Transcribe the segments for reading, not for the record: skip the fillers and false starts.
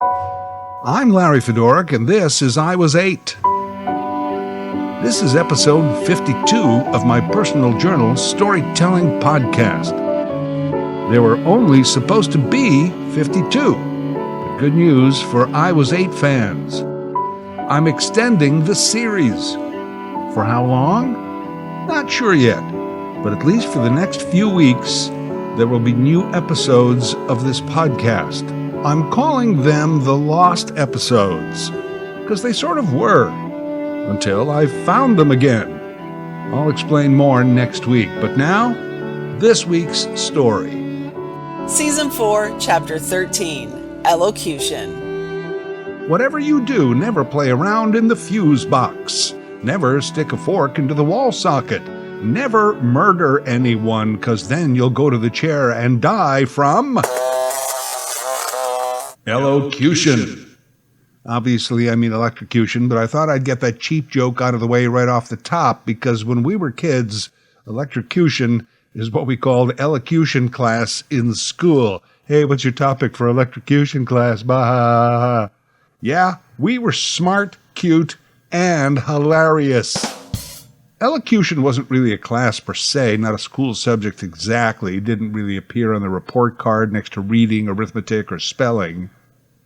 I'm Larry Fedoruk, and this is I Was 8. This is episode 52 of my personal journal storytelling podcast. There were only supposed to be 52. But good news for I Was 8 fans. I'm extending the series. For how long? Not sure yet, but at least for the next few weeks, there will be new episodes of this podcast. I'm calling them the Lost Episodes, because they sort of were, until I found them again. I'll explain more next week, but now, this week's story. Season 4, Chapter 13, Elocution. Whatever you do, never play around in the fuse box. Never stick a fork into the wall socket. Never murder anyone, because then you'll go to the chair and die from elocution. Obviously, I mean electrocution, but I thought I'd get that cheap joke out of the way right off the top, because when we were kids, electrocution is what we called elocution class in school. Hey, what's your topic for electrocution class? Bah. Yeah, we were smart, cute, and hilarious. Elocution wasn't really a class per se, not a school subject exactly. It didn't really appear on the report card next to reading, arithmetic, or spelling.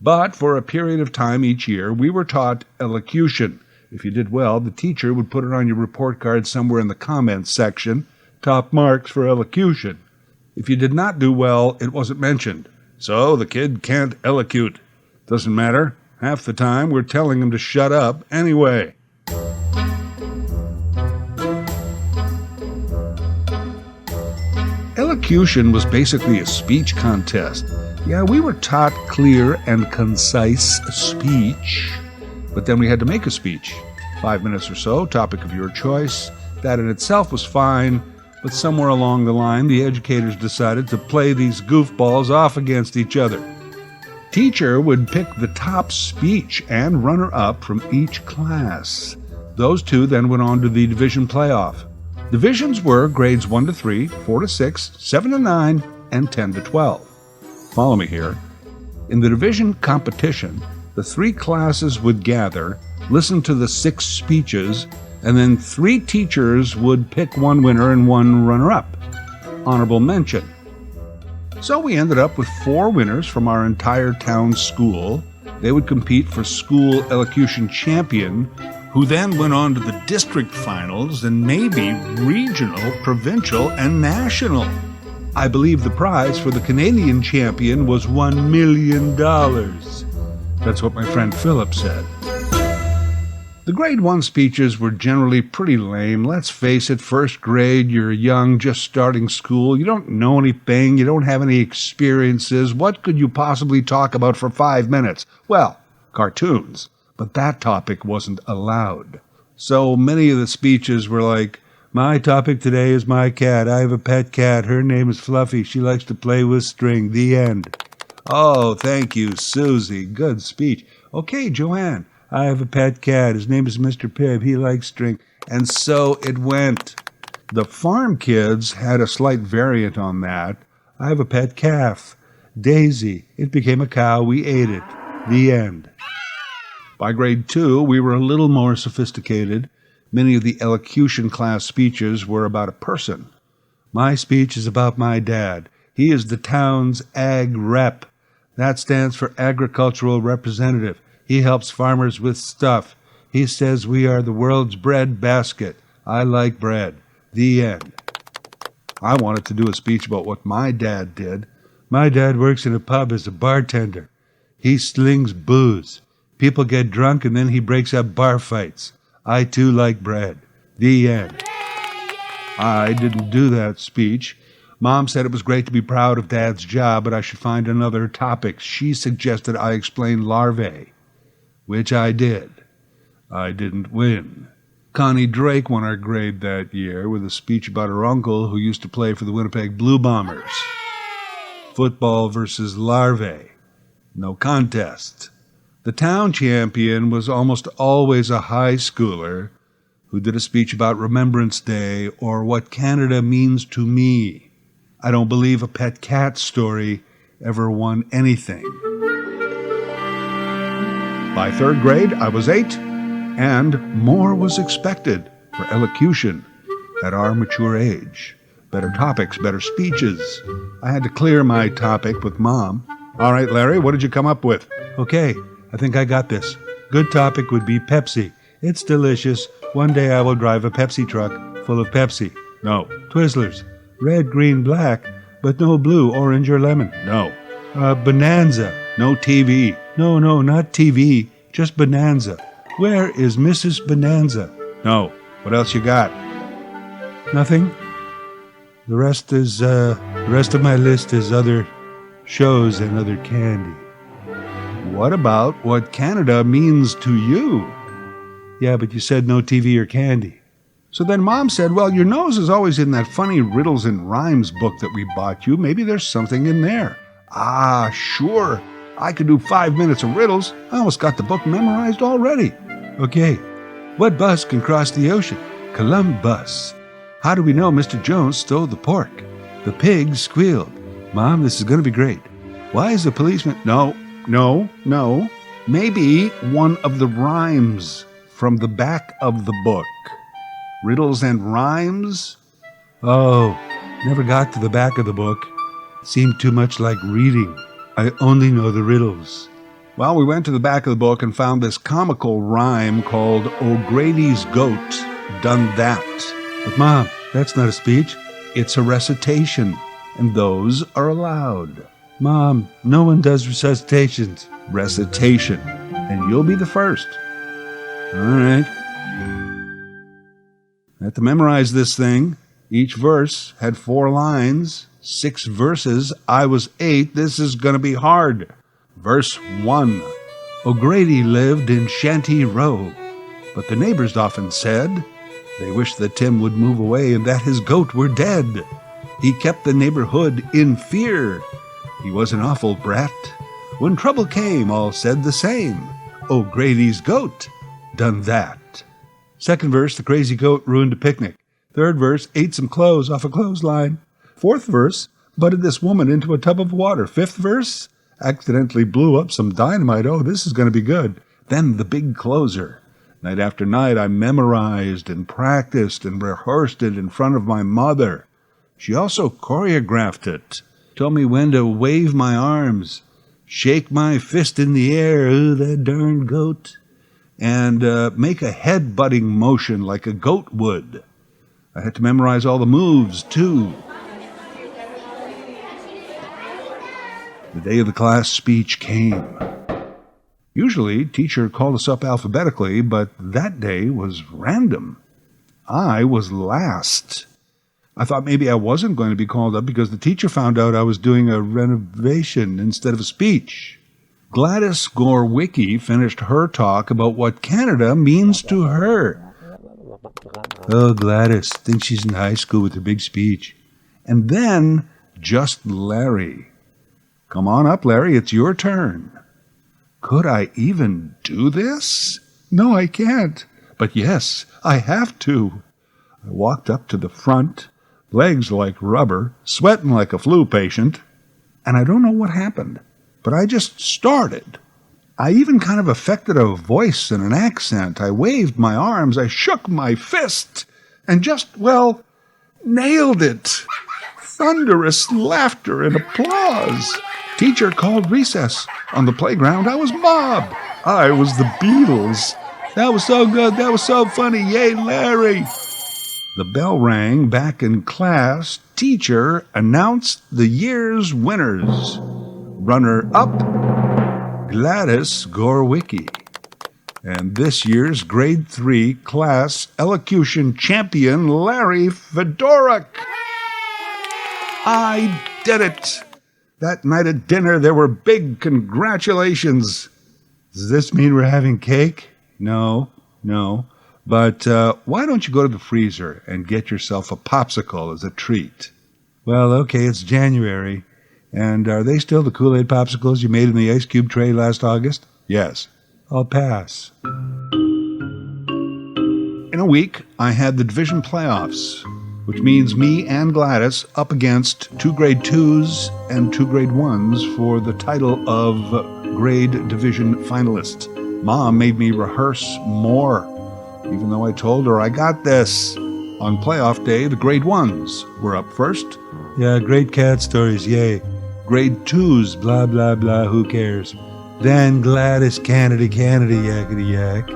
But for a period of time each year, we were taught elocution. If you did well, the teacher would put it on your report card somewhere in the comments section, top marks for elocution. If you did not do well, it wasn't mentioned. So the kid can't elocute. Doesn't matter. Half the time, we're telling him to shut up anyway. Elocution was basically a speech contest. Yeah, we were taught clear and concise speech, but then we had to make a speech. 5 minutes or so, topic of your choice. That in itself was fine, but somewhere along the line, the educators decided to play these goofballs off against each other. Teacher would pick the top speech and runner-up from each class. Those two then went on to the division playoff. Divisions were grades 1 to 3, 4 to 6, 7 to 9, and 10 to 12. Follow me here. In the division competition, the 3 classes would gather, listen to the 6 speeches, and then 3 teachers would pick one winner and one runner-up. Honorable mention. So we ended up with 4 winners from our entire town school. They would compete for school elocution champion, who then went on to the district finals and maybe regional, provincial, and national. I believe the prize for the Canadian champion was $1 million. That's what my friend Philip said. The grade 1 speeches were generally pretty lame. Let's face it, first grade, you're young, just starting school. You don't know anything. You don't have any experiences. What could you possibly talk about for 5 minutes? Well, cartoons. But that topic wasn't allowed. So many of the speeches were like, my topic today is my cat. I have a pet cat. Her name is Fluffy. She likes to play with string. The end. Oh, thank you, Susie. Good speech. Okay, Joanne. I have a pet cat. His name is Mr. Pibb. He likes string. And so it went. The farm kids had a slight variant on that. I have a pet calf. Daisy. It became a cow. We ate it. The end. By grade 2, we were a little more sophisticated. Many of the elocution class speeches were about a person. My speech is about my dad. He is the town's ag rep. That stands for agricultural representative. He helps farmers with stuff. He says we are the world's bread basket. I like bread. The end. I wanted to do a speech about what my dad did. My dad works in a pub as a bartender. He slings booze. People get drunk and then he breaks up bar fights. I too like bread. The end. I didn't do that speech. Mom said it was great to be proud of Dad's job, but I should find another topic. She suggested I explain larvae, which I did. I didn't win. Connie Drake won our grade that year with a speech about her uncle who used to play for the Winnipeg Blue Bombers. Football versus larvae. No contest. The town champion was almost always a high schooler who did a speech about Remembrance Day or what Canada means to me. I don't believe a pet cat story ever won anything. By third grade, I was 8, and more was expected for elocution at our mature age. Better topics, better speeches. I had to clear my topic with Mom. All right, Larry, what did you come up with? Okay, I think I got this. Good topic would be Pepsi. It's delicious. One day I will drive a Pepsi truck full of Pepsi. No. Twizzlers. Red, green, black, but no blue, orange, or lemon. No. Bonanza. No TV. No, not TV. Just Bonanza. Where is Mrs. Bonanza? No. What else you got? Nothing. The rest of my list is other shows and other candy. What about what Canada means to you? Yeah, but you said no TV or candy. So then Mom said, well, your nose is always in that funny riddles and rhymes book that we bought you. Maybe there's something in there. Ah, sure. I could do 5 minutes of riddles. I almost got the book memorized already. Okay. What bus can cross the ocean? Columbus. How do we know Mr. Jones stole the pork? The pig squealed. Mom, this is going to be great. Why is the policeman... No. Maybe one of the rhymes from the back of the book. Riddles and rhymes? Oh, never got to the back of the book. Seemed too much like reading. I only know the riddles. Well, we went to the back of the book and found this comical rhyme called O'Grady's Goat Done That. But Mom, that's not a speech. It's a recitation, and those are allowed. Mom, no one does recitations. Recitation, and you'll be the first. All right. I had to memorize this thing. Each verse had 4 lines, 6 verses. I was 8. This is going to be hard. Verse 1. O'Grady lived in Shanty Row, but the neighbors often said they wished that Tim would move away and that his goat were dead. He kept the neighborhood in fear. He was an awful brat. When trouble came, all said the same. O'Grady's goat done that. Second verse, the crazy goat ruined a picnic. Third verse, ate some clothes off a clothesline. Fourth verse, butted this woman into a tub of water. Fifth verse, accidentally blew up some dynamite. Oh, this is going to be good. Then the big closer. Night after night, I memorized and practiced and rehearsed it in front of my mother. She also choreographed it. Told me when to wave my arms, shake my fist in the air, ooh, that darn goat, and make a head-butting motion like a goat would. I had to memorize all the moves, too. The day of the class speech came. Usually, teacher called us up alphabetically, but that day was random. I was last. I thought maybe I wasn't going to be called up because the teacher found out I was doing a renovation instead of a speech. Gladys Gorwicki finished her talk about what Canada means to her. Oh, Gladys thinks she's in high school with her big speech. And then just Larry. Come on up, Larry, it's your turn. Could I even do this? No, I can't. But yes, I have to. I walked up to the front, legs like rubber, sweating like a flu patient, and I don't know what happened, but I just started. I even kind of affected a voice and an accent. I waved my arms, I shook my fist, and just, well, nailed it. Thunderous laughter and applause. Teacher called recess. On the playground, I was mob. I was the Beatles. That was so good. That was so funny. Yay, Larry. The bell rang back in class. Teacher announced the year's winners. Runner-up, Gladys Gorwicki. And this year's grade 3 class elocution champion, Larry Fedorak. I did it. That night at dinner, there were big congratulations. Does this mean we're having cake? No. But why don't you go to the freezer and get yourself a popsicle as a treat? Well, okay, it's January. And are they still the Kool-Aid popsicles you made in the ice cube tray last August? Yes. I'll pass. In a week, I had the division playoffs, which means me and Gladys up against 2 grade 2s and 2 grade 1s for the title of grade division finalist. Mom made me rehearse more, even though I told her I got this. On playoff day, the grade 1s were up first. Yeah, great cat stories, yay. Grade 2s, Blah, blah, blah, who cares? Then Gladys Kennedy, yakety yak.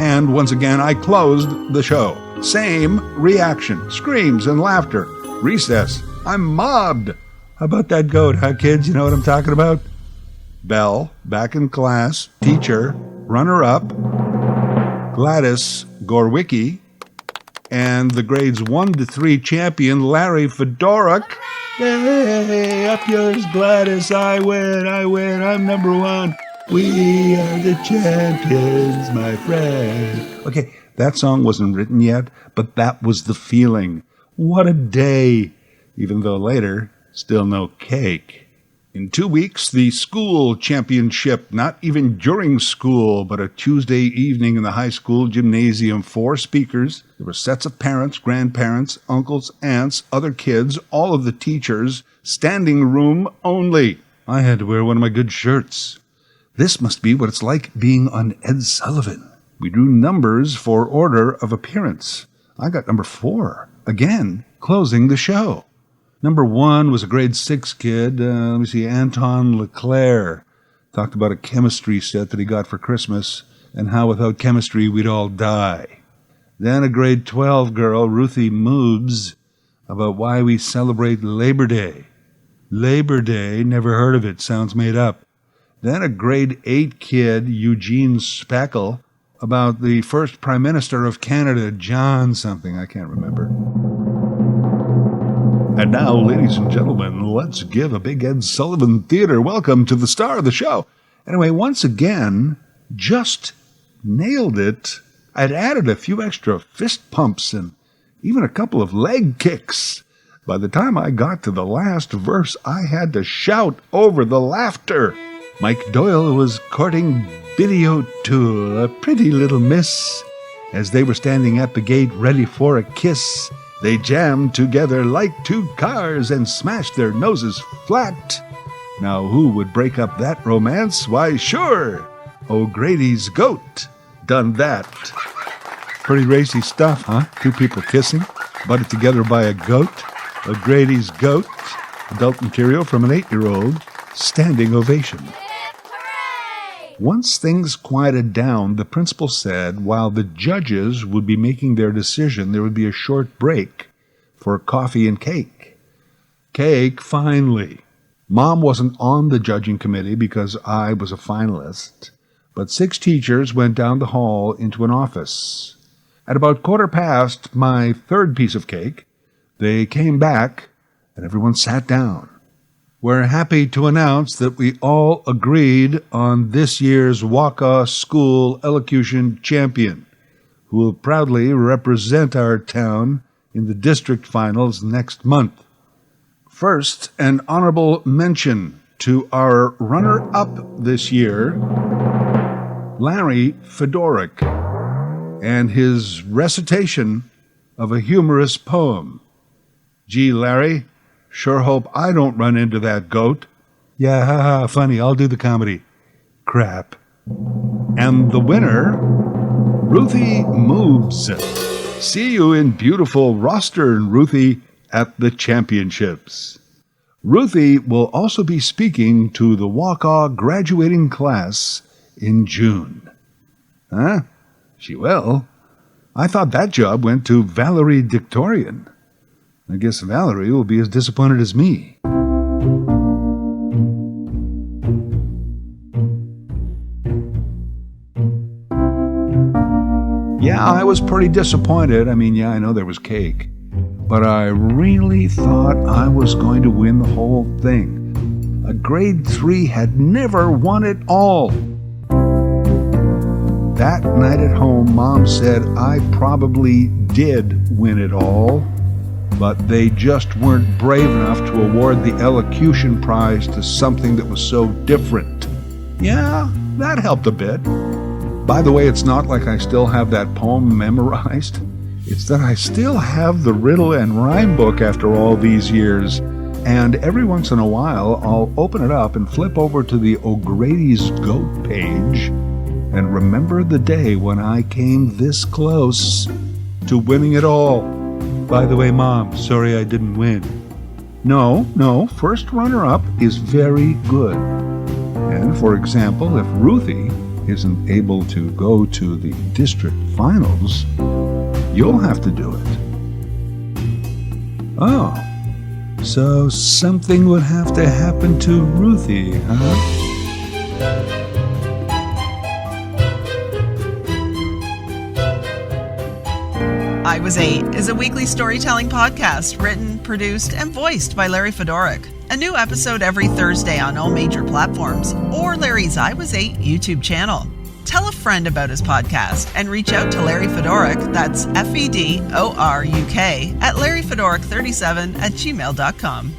and once again I closed the show. Same reaction, screams and laughter. Recess, I'm mobbed. How about that goat, huh, kids? You know what I'm talking about? Bell, back in class. Teacher, runner-up. Gladys Gorwicki. And the grades 1 to 3 champion, Larry Fedoruk. Hey, up yours, Gladys. I win. I'm number 1. We are the champions, my friend. Okay, that song wasn't written yet, but that was the feeling. What a day. Even though later, still no cake. In 2 weeks, the school championship, not even during school, but a Tuesday evening in the high school gymnasium. 4 speakers. There were sets of parents, grandparents, uncles, aunts, other kids, all of the teachers. Standing room only. I had to wear one of my good shirts. This must be what it's like being on Ed Sullivan. We drew numbers for order of appearance. I got number 4, again, closing the show. Number 1 was a grade 6 kid, Anton LeClaire. Talked about a chemistry set that he got for Christmas and how without chemistry we'd all die. Then a grade 12 girl, Ruthie Moobs, about why we celebrate Labor Day. Labor Day, never heard of it, sounds made up. Then a grade 8 kid, Eugene Speckle, about the first Prime Minister of Canada, John something, I can't remember. And now, ladies and gentlemen, let's give a big Ed Sullivan Theater welcome to the star of the show. Anyway, once again, just nailed it. I'd added a few extra fist pumps and even a couple of leg kicks. By the time I got to the last verse, I had to shout over the laughter. Mike Doyle was courting Biddy O'Toole, a pretty little miss. As they were standing at the gate ready for a kiss, they jammed together like 2 cars and smashed their noses flat. Now who would break up that romance? Why, sure, O'Grady's goat done that. Pretty racy stuff, huh? 2 people kissing, butted together by a goat. O'Grady's goat. Adult material from an 8-year-old. Standing ovation. Once things quieted down, the principal said while the judges would be making their decision, there would be a short break for coffee and cake. Cake, finally. Mom wasn't on the judging committee because I was a finalist, but 6 teachers went down the hall into an office. At about 1:15, my 3rd piece of cake, they came back and everyone sat down. We're happy to announce that we all agreed on this year's Waukah School Elocution Champion, who will proudly represent our town in the district finals next month. First, an honorable mention to our runner-up this year, Larry Fedoruk, and his recitation of a humorous poem. Gee, Larry, sure hope I don't run into that goat. Yeah, haha, funny, I'll do the comedy. Crap. And the winner, Ruthie Moobs. See you in beautiful Rostern, Ruthie, at the championships. Ruthie will also be speaking to the Waukah graduating class in June. Huh? She will? I thought that job went to Valerie Dictorian. I guess Valerie will be as disappointed as me. Yeah, I was pretty disappointed. I know there was cake. But I really thought I was going to win the whole thing. A grade 3 had never won it all. That night at home, Mom said I probably did win it all, but they just weren't brave enough to award the elocution prize to something that was so different. Yeah, that helped a bit. By the way, it's not like I still have that poem memorized. It's that I still have the riddle and rhyme book after all these years, and every once in a while I'll open it up and flip over to the O'Grady's Goat page, and remember the day when I came this close to winning it all. By the way, Mom, sorry I didn't win. No, first runner-up is very good. And for example, if Ruthie isn't able to go to the district finals, you'll have to do it. Oh, so something would have to happen to Ruthie, huh? I Was 8 is a weekly storytelling podcast written, produced, and voiced by Larry Fedoruk. A new episode every Thursday on all major platforms or Larry's I Was 8 YouTube channel. Tell a friend about his podcast and reach out to Larry Fedoruk, that's Fedoruk, at LarryFedoruk37@gmail.com.